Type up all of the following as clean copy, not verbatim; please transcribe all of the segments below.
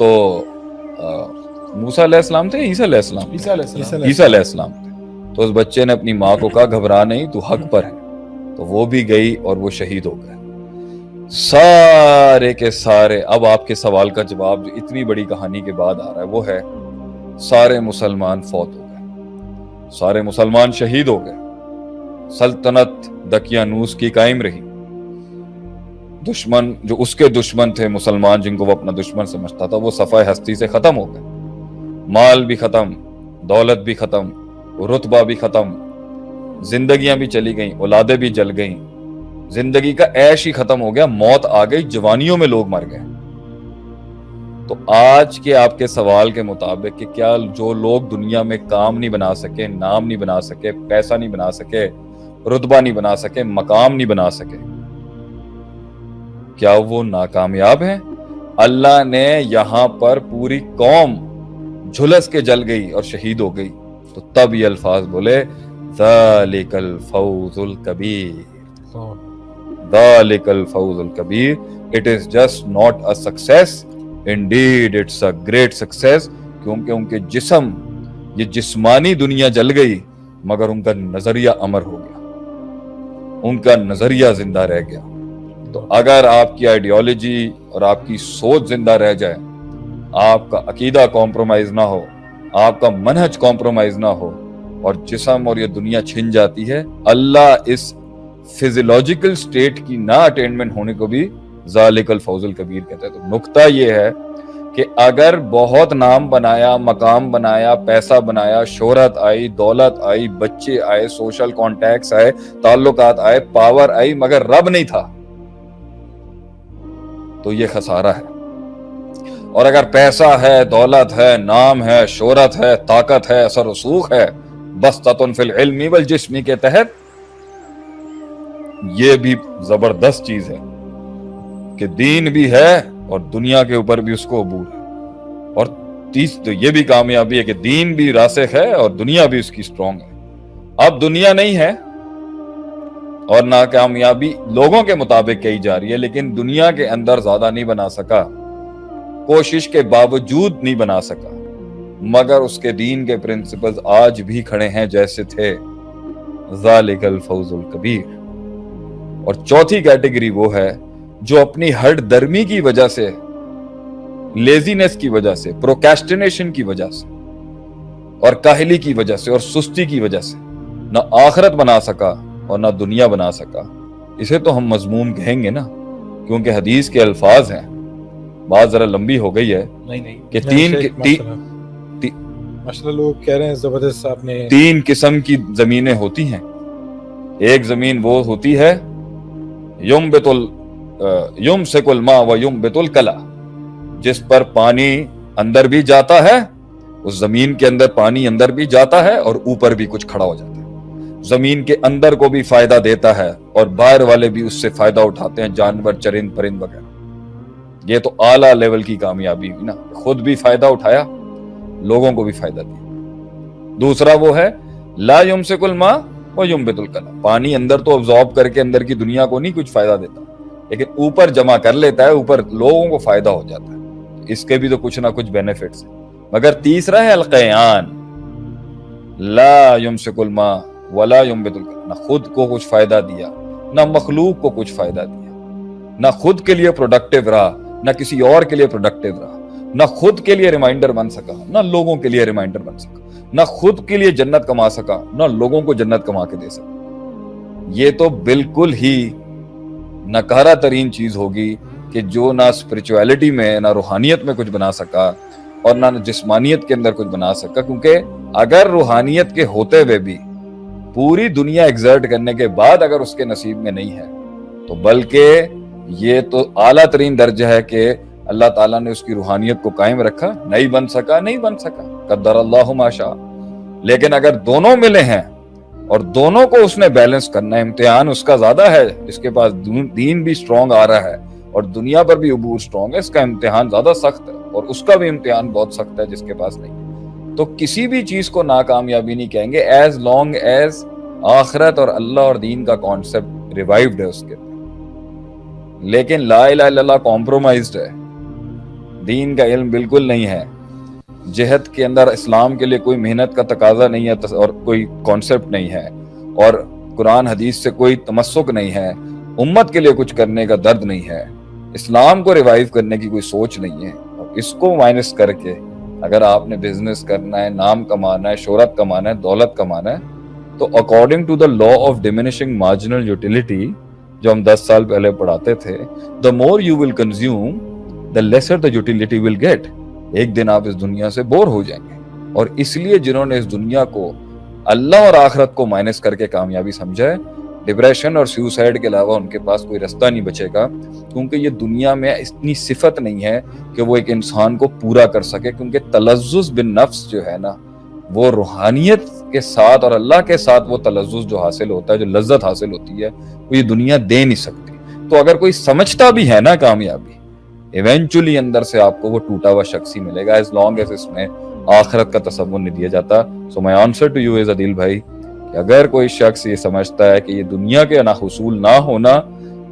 تو موسیٰ علیہ السلام تھے، عیسیٰ علیہ السلام، عیسیٰ علیہ السلام تھے. تو اس بچے نے اپنی ماں کو کہا گھبرا نہیں، تو حق پر ہے. تو وہ بھی گئی اور وہ شہید ہو گئے. سارے کے سارے، اب آپ کے سوال کا جواب جو اتنی بڑی کہانی کے بعد آ رہا ہے وہ ہے سارے مسلمان فوت ہو گئے، سارے مسلمان شہید ہو گئے. سلطنت دقیانوس کی قائم رہی. دشمن جو اس کے دشمن تھے مسلمان، جن کو وہ اپنا دشمن سمجھتا تھا، وہ صفحہ ہستی سے ختم ہو گئے. مال بھی ختم، دولت بھی ختم، رتبہ بھی ختم، زندگیاں بھی چلی گئیں، اولادیں بھی جل گئیں، زندگی کا عیش ہی ختم ہو گیا. موت آ گئی، جوانیوں میں لوگ مر گئے. تو آج کے آپ کے سوال کے مطابق کہ کیا جو لوگ دنیا میں کام نہیں بنا سکے، نام نہیں بنا سکے، پیسہ نہیں بنا سکے، رتبہ نہیں بنا سکے، مقام نہیں بنا سکے، کیا وہ ناکامیاب ہیں؟ اللہ نے یہاں پر پوری قوم جھلس کے جل گئی اور شہید ہو گئی. تو تب یہ الفاظ بولے ذالک الفوز الکبیر، ذالک الفوز الکبیر. It is just not a success, indeed it's a great success. کیونکہ ان کے جسم، یہ جسمانی دنیا جل گئی مگر ان کا نظریہ امر ہو گیا، ان کا نظریہ زندہ رہ گیا. تو اگر آپ کی آئیڈیالوجی اور آپ کی سوچ زندہ رہ جائے، آپ کا عقیدہ کمپرومائز نہ ہو، آپ کا منہج کمپرومائز نہ ہو، اور جسم اور یہ دنیا چھن جاتی ہے، اللہ اس فزیولوجیکل سٹیٹ کی نہ اٹینمنٹ ہونے کو بھی ذالک الفوز الکبیر کہتا ہے. تو نقطہ یہ ہے کہ اگر بہت نام بنایا، مقام بنایا، پیسہ بنایا، شہرت آئی، دولت آئی، بچے آئے، سوشل کانٹیکٹس آئے، تعلقات آئے، پاور آئی، مگر رب نہیں تھا، تو یہ خسارہ ہے. اور اگر پیسہ ہے، دولت ہے، نام ہے، شہرت ہے، طاقت ہے، اثر رسوخ ہے، بسطۃ فی العلم والجسم کے تحت، یہ بھی زبردست چیز ہے کہ دین بھی ہے اور دنیا کے اوپر بھی اس کو عبور ہے. اور تیس تو یہ بھی کامیابی ہے کہ دین بھی راسخ ہے اور دنیا بھی اس کی سٹرونگ ہے. اب دنیا نہیں ہے اور ناکامیابی لوگوں کے مطابق کہی جا رہی ہے، لیکن دنیا کے اندر زیادہ نہیں بنا سکا، کوشش کے باوجود نہیں بنا سکا، مگر اس کے دین کے پرنسپلز آج بھی کھڑے ہیں جیسے تھے. ذالک الفوز الکبیر. اور چوتھی کیٹیگری وہ ہے جو اپنی ہٹ درمی کی وجہ سے، لیزینس کی وجہ سے، پروکیسٹینیشن کی وجہ سے، اور کاہلی کی وجہ سے اور سستی کی وجہ سے نہ آخرت بنا سکا اور نہ دنیا بنا سکا. اسے تو ہم مذموم کہیں گے نا، کیونکہ حدیث کے الفاظ ہیں. بات ذرا لمبی ہو گئی ہے کہ ماشاءاللہ لوگ کہہ رہے ہیں زبردست صاحب نے، تین قسم کی زمینیں ہوتی ہیں. ایک زمین وہ ہوتی ہے یمسک الماء و ینبت الکلا، جس پر پانی اندر بھی جاتا ہے، اس زمین کے اندر پانی اندر بھی جاتا ہے اور اوپر بھی کچھ کھڑا ہو جاتا ہے. زمین کے اندر کو بھی فائدہ دیتا ہے اور باہر والے بھی اس سے فائدہ اٹھاتے ہیں، جانور، چرند پرند وغیرہ. یہ تو اعلیٰ لیول کی کامیابی ہوئی نا، خود بھی فائدہ اٹھایا، لوگوں کو بھی فائدہ دیا. دوسرا وہ ہے لا یمسک الماء و ینبت الکلا، پانی اندر تو ابزارب کر کے اندر کی دنیا کو نہیں کچھ فائدہ دیتا، لیکن اوپر جمع کر لیتا ہے، اوپر لوگوں کو فائدہ ہو جاتا ہے. اس کے بھی تو کچھ نہ کچھ بینیفٹس ہیں. مگر تیسرا ہے القیان، لا یمسک الماء ولا ینبت الکلا، نہ خود کو کچھ فائدہ دیا، نہ مخلوق کو کچھ فائدہ دیا، نہ خود کے لیے پروڈکٹیو رہا، نہ کسی اور کے لیے پروڈکٹیو رہا، نہ خود کے لیے ریمائنڈر بن سکا، نہ لوگوں کے لیے ریمائنڈر بن سکا، نہ خود کے لیے جنت کما سکا، نہ لوگوں کو جنت کما کے دے سکا. یہ تو بالکل ہی نکارہ ترین چیز ہوگی کہ جو نہ اسپرچویلٹی میں، نہ روحانیت میں کچھ بنا سکا اور نہ جسمانیت کے اندر کچھ بنا سکا. کیونکہ اگر روحانیت کے ہوتے ہوئے بھی پوری دنیا ایگزرٹ کرنے کے بعد اگر اس کے نصیب میں نہیں ہے، تو بلکہ یہ تو اعلیٰ ترین درجہ ہے کہ اللہ تعالیٰ نے اس کی روحانیت کو قائم رکھا، نہیں بن سکا، قدر اللہ ما شاء. لیکن اگر دونوں ملے ہیں اور دونوں کو اس نے بیلنس کرنا ہے، امتحان اس کا زیادہ ہے جس کے پاس دین بھی سٹرونگ آ رہا ہے اور دنیا پر بھی عبور سٹرونگ ہے، اس کا امتحان زیادہ سخت ہے، اور اس کا بھی امتحان بہت سخت ہے جس کے پاس نہیں. تو کسی بھی چیز کو ناکامیابی نہیں کہیں گے ایز لانگ ایز آخرت اور اللہ اور دین کا کانسیپٹ ریوائیوڈ ہے اس کے. لیکن لا الہ الا اللہ کمپرومائزڈ ہے، دین کا علم بالکل نہیں ہے, جہد کے اندر اسلام کے لیے کوئی محنت کا تقاضا نہیں ہے اور کوئی کانسیپٹ نہیں ہے, اور قرآن حدیث سے کوئی تمسک نہیں ہے, امت کے لیے کچھ کرنے کا درد نہیں ہے, اسلام کو ریوائیو کرنے کی کوئی سوچ نہیں ہے, اور اس کو مائنس کر کے اگر آپ نے بزنس کرنا ہے, نام کمانا ہے, شہرت کمانا ہے, دولت کمانا ہے, تو according to the law of diminishing marginal utility جو ہم 10 سال پہلے پڑھاتے تھے, the more you will consume the lesser the utility will get. ایک دن آپ اس دنیا سے بور ہو جائیں گے. اور اس لیے جنہوں نے اس دنیا کو اللہ اور آخرت کو مائنس کر کے کامیابی سمجھا ہے, ڈپریشن اور سیوسائڈ کے علاوہ ان کے پاس کوئی رستہ نہیں بچے گا, کیونکہ یہ دنیا میں اتنی صفت نہیں ہے کہ وہ ایک انسان کو پورا کر سکے, کیونکہ تلذذ بالنفس جو ہے نا, وہ روحانیت کے ساتھ اور اللہ کے ساتھ وہ تلذذ جو حاصل ہوتا ہے, جو لذت حاصل ہوتی ہے, وہ یہ دنیا دے نہیں سکتی. تو اگر کوئی سمجھتا بھی ہے نا کامیابی, ایونچولی اندر سے آپ کو وہ ٹوٹا ہوا شخص ہی ملے گا, ایز لانگ ایز اس میں آخرت کا تصور نہیں دیا جاتا. سو مائی آنسر ٹو یو از عدیل بھائی, کہ اگر کوئی شخص یہ سمجھتا ہے کہ یہ دنیا کے نا حصول نہ ہونا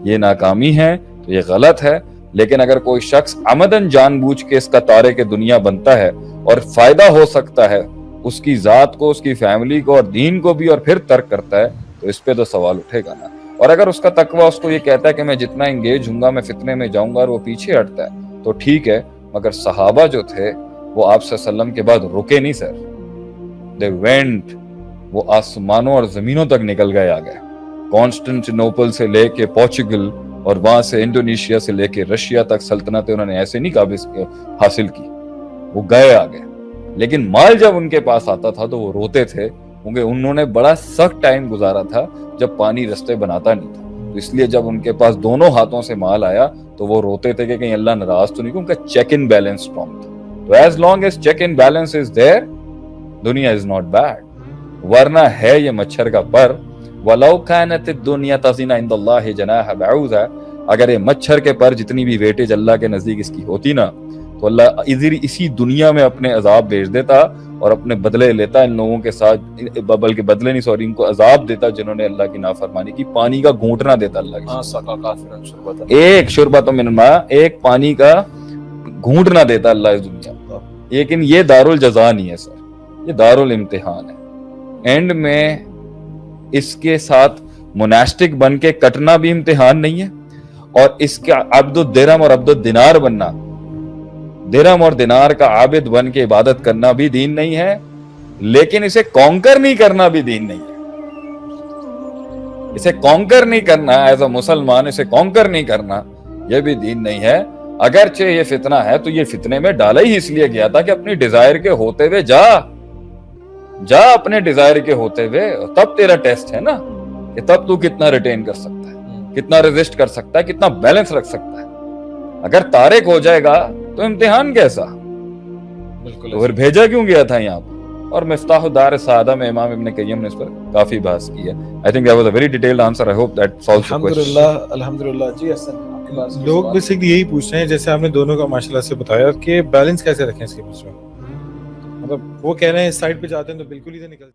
یہ ناکامی ہے, تو یہ غلط ہے. لیکن اگر کوئی شخص عمدن جان بوجھ کے اس کا تارے کے دنیا بنتا ہے اور فائدہ ہو سکتا ہے اس کی ذات کو, اس کی فیملی کو اور دین کو بھی, اور پھر ترک کرتا ہے, تو اس پہ تو سوال اٹھے گا نا. اور اگر اس کا تقویٰ اس کو یہ کہتا ہے کہ میں جتنا انگیج ہوں گا میں فتنے میں جاؤں گا, اور وہ پیچھے ہٹتا ہے, تو ٹھیک ہے. مگر صحابہ جو تھے وہ آپ صلی اللہ علیہ وسلم کے بعد رکے نہیں سر, دے وینٹ, وہ آسمانوں اور زمینوں تک نکل گئے, آ گئے. کانسٹنٹینوپل سے لے کے پورچوگل اور وہاں سے انڈونیشیا سے لے کے رشیا تک سلطنتیں انہوں نے ایسے نہیں قابض حاصل کی, وہ گئے آ گئے. لیکن مال جب ان کے پاس آتا تھا تو وہ روتے تھے, کیونکہ انہوں نے بڑا سخت ٹائم گزارا تھا جب پانی رستے بناتا نہیں تھا. تو اس لیے جب ان کے پاس دونوں ہاتھوں سے مال آیا تو وہ روتے تھے کہ کہیں اللہ ناراض تو نہیں, کیونکہ چیک ان بیلنس اسٹرانگ تھا. تو as long as check in balance is there, دنیا از ناٹ بیڈ. ورنہ ہے یہ مچھر کا پر, وَلَوْ كَانَتِ الدُّنْيَا تَزِنَ عِنْدَ اللَّهِ جَنَاحَ بَعُوضَةٍ, اگر یہ مچھر کے پر جتنی بھی ویٹیج اللہ کے نزدیک اس کی ہوتی نا, تو اللہ اسی دنیا میں اپنے عذاب بھیج دیتا اور اپنے بدلے لیتا ان لوگوں کے ساتھ, بلکہ بدلے نہیں سوری, ان کو عذاب دیتا جنہوں نے اللہ کی نافرمانی کی. پانی کا گھونٹنا دیتا اللہ کی, ایک شربۃ من الماء, ایک پانی کا گھونٹنا دیتا اللہ اس دنیا میں. لیکن یہ دارالجزا نہیں ہے سر, یہ دارالامتحان ہے. اینڈ میں اس کے ساتھ مناسٹک بن کے کٹنا بھی امتحان نہیں ہے, اور اس کا عبد الدرہم اور عبد الدینار بننا, درہم اور دینار کا عابد بن کے عبادت کرنا بھی دین نہیں ہے. لیکن اسے کانکر نہیں کرنا بھی دین نہیں ہے. اسے کانکر نہیں کرنا ایز اے مسلمان, اسے کانکر نہیں کرنا یہ بھی دین نہیں ہے. اگرچہ یہ فتنہ ہے تو یہ فتنے میں ڈالا ہی اس لیے گیا تھا کہ اپنی ڈیزائر کے ہوتے ہوئے جا اپنے ڈیزائر کے ہوتے ہوئے, تب تیرا ٹیسٹ ہے نا کہ تب تو کتنا ریٹین کر سکتا ہے, کتنا ریزسٹ کر سکتا ہے, کتنا بیلنس رکھ سکتا ہے. اگر تارک ہو جائے گا تو امتحان کیسا, بالکل. اور بھیجا کیوں گیا تھا یہاں پر. اور مفتاح الدار السعادہ میں امام ابن قیم نے اس پر کافی بحث کی ہے. I think that was a very detailed answer. I hope that solves the question. الحمدللہ. جی حسن, لوگ بیسیکلی یہی پوچھ رہے ہیں جیسے آپ نے دونوں کا ماشاءاللہ سے بتایا کہ بیلنس کیسے رکھیں اس کے بیچ میں. مطلب وہ کہہ رہے ہیں سائڈ پہ جاتے ہیں تو بالکل ہی سے نکل